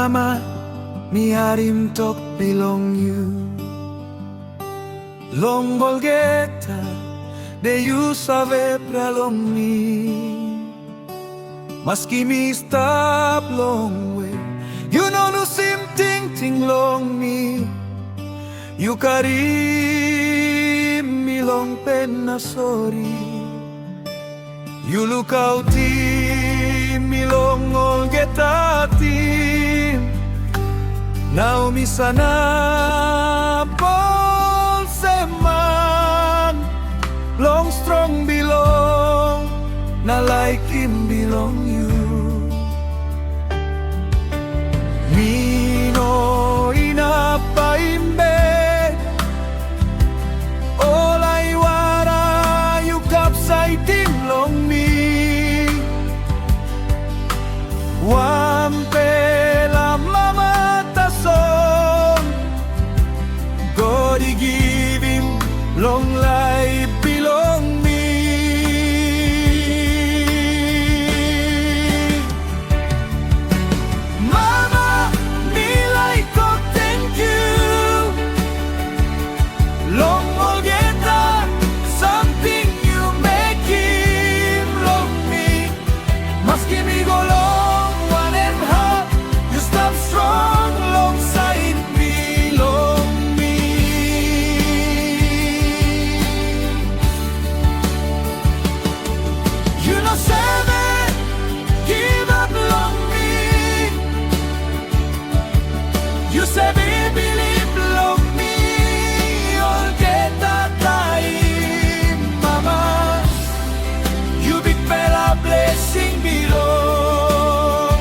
Mama, mi harim tok belong you. Long Golgeta, de you save pralong me. Maski mi stop long way, you know Lusim ting ting long me. You carry me long pen na sorry. You look out mi long Golgeta team. Now mi sana Paul seman. Long strong belong, na like him belong you. Mino inapaimbe, all I wara you kapsay timlong me. Wampela mama tason, God he give him long life belong me. Mama, me like oh thank you. Long Golgeta, something you make him love me. Maski me go long one and half, you stop strong alongside me, long me. You know seven, give up long me. You say me believe long me, all get that time, mama. You big fella blessing belong,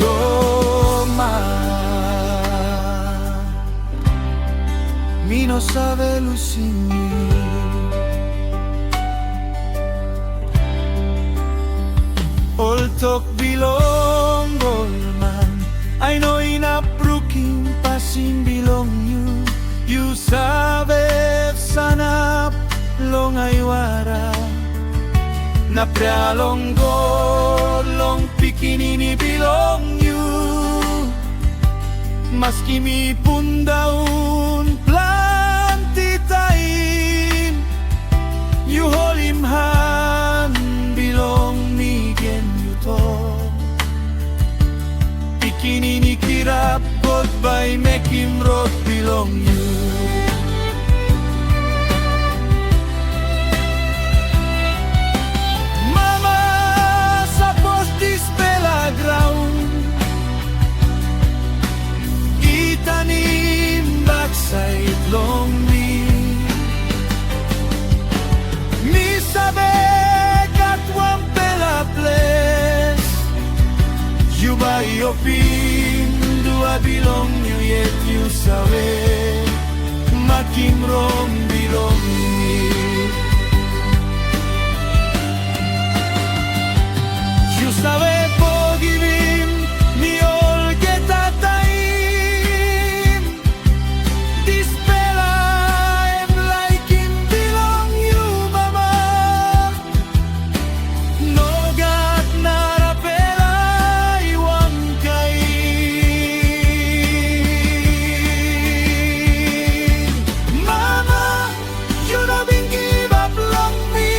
Roma. Mi no sabe Lusim. All talk belong, all man. I know enough brooking passing belong you. You sabe sana long aywara. Na prealong God, long pikinini belong you. Maski mi pundaun planti time, you hold him hand belong me gen you to. Pikinini kirap God by make him road belong you. Mama suppose this bella ground itanim backside long me. Mi sabe kat one bella place. You buy your pin, do I belong you yet you sabe. Making wrong belong me. You sabe forgive him, me all get that time. This fella am like him belong you, mama. No God not a fella I want kind. Mama, you know been give up long me.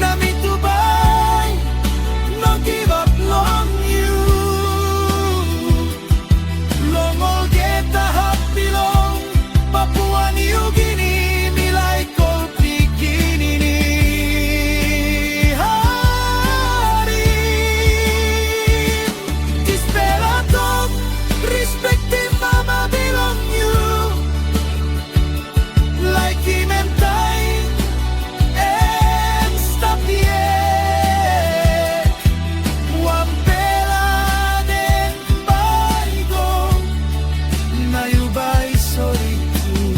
Na me to buy, no give up long you. Long Golgeta happy long, Papua New Guinea, me like old pikinini. Hari, this fella talk, respect him, mama belong you. Like him and time, and stop here. One pela then by go, now you buy sorry too.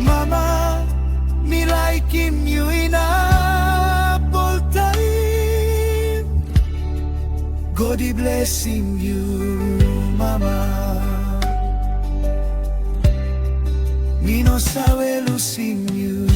Mama, me like him, you in apple time. God he blessing you, mama. Me no sabe Lusim you.